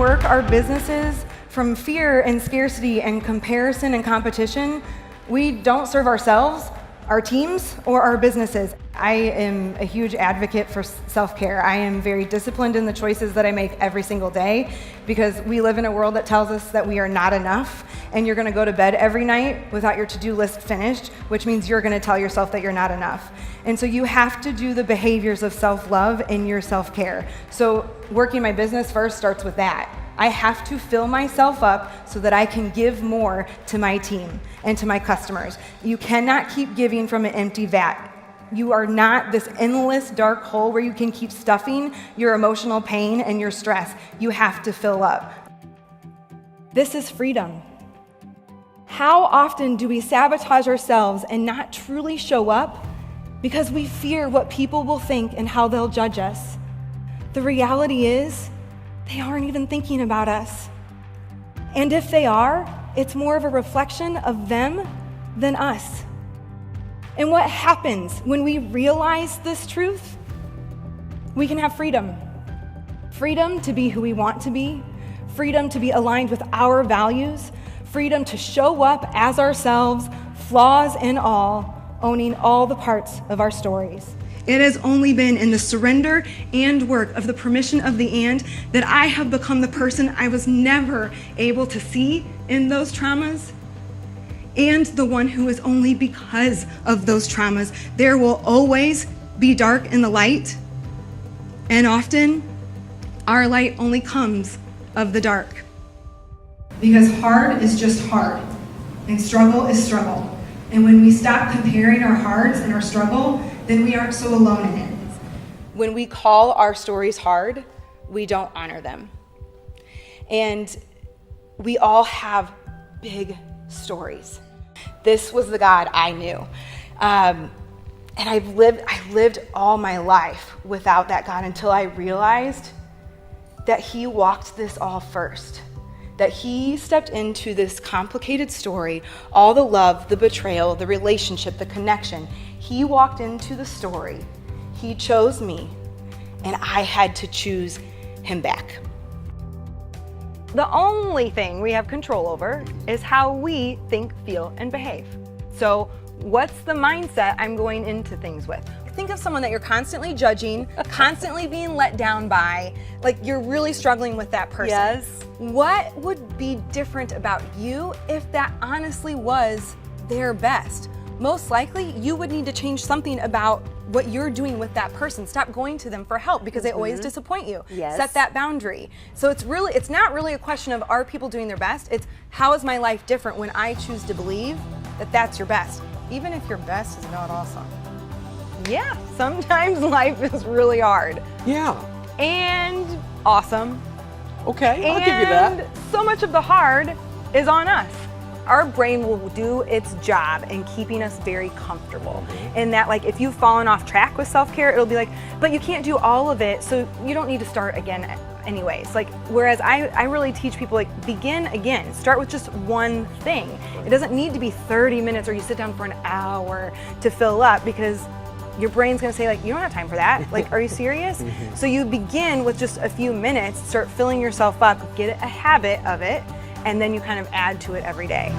work our businesses from fear and scarcity and comparison and competition, we don't serve ourselves, our teams, or our businesses. I am a huge advocate for self-care. I am very disciplined in the choices that I make every single day because we live in a world that tells us that we are not enough, and you're gonna go to bed every night without your to-do list finished, which means you're gonna tell yourself that you're not enough. And so you have to do the behaviors of self-love in your self-care. So working my business first starts with that. I have to fill myself up so that I can give more to my team and to my customers. You cannot keep giving from an empty vat. You are not this endless dark hole where you can keep stuffing your emotional pain and your stress. You have to fill up. This is freedom. How often do we sabotage ourselves and not truly show up because we fear what people will think and how they'll judge us? The reality is, they aren't even thinking about us. And if they are, it's more of a reflection of them than us. And what happens when we realize this truth? We can have freedom. Freedom to be who we want to be, freedom to be aligned with our values, freedom to show up as ourselves, flaws and all, owning all the parts of our stories. It has only been in the surrender and work of the permission of the and that I have become the person I was never able to see in those traumas, and the one who is only because of those traumas. There will always be dark in the light, and often our light only comes of the dark. Because hard is just hard, and struggle is struggle. And when we stop comparing our hards and our struggle, then we aren't so alone in it. When we call our stories hard, we don't honor them. And we all have big stories. This was the God I knew. And I lived all my life without that God until I realized that He walked this all first. That He stepped into this complicated story, all the love, the betrayal, the relationship, the connection. He walked into the story. He chose me, and I had to choose Him back. The only thing we have control over is how we think, feel, and behave. So what's the mindset I'm going into things with? Think of someone that you're constantly judging, constantly being let down by, like you're really struggling with that person. Yes. What would be different about you if that honestly was their best? Most likely, you would need to change something about what you're doing with that person. Stop going to them for help because they always disappoint you. Yes. Set that boundary. So it's not really a question of are people doing their best, it's how is my life different when I choose to believe that that's your best, even if your best is not awesome. Yeah, sometimes life is really hard. Yeah. And awesome. Okay, I'll give you that. And so much of the hard is on us. Our brain will do its job in keeping us very comfortable. In that, like, if you've fallen off track with self-care, it'll be like, but you can't do all of it, so you don't need to start again anyways. Like, whereas I really teach people, like, begin again. Start with just one thing. It doesn't need to be 30 minutes or you sit down for an hour to fill up because your brain's gonna say, like, you don't have time for that. Like, are you serious? So you begin with just a few minutes, start filling yourself up, get a habit of it, and then you kind of add to it every day.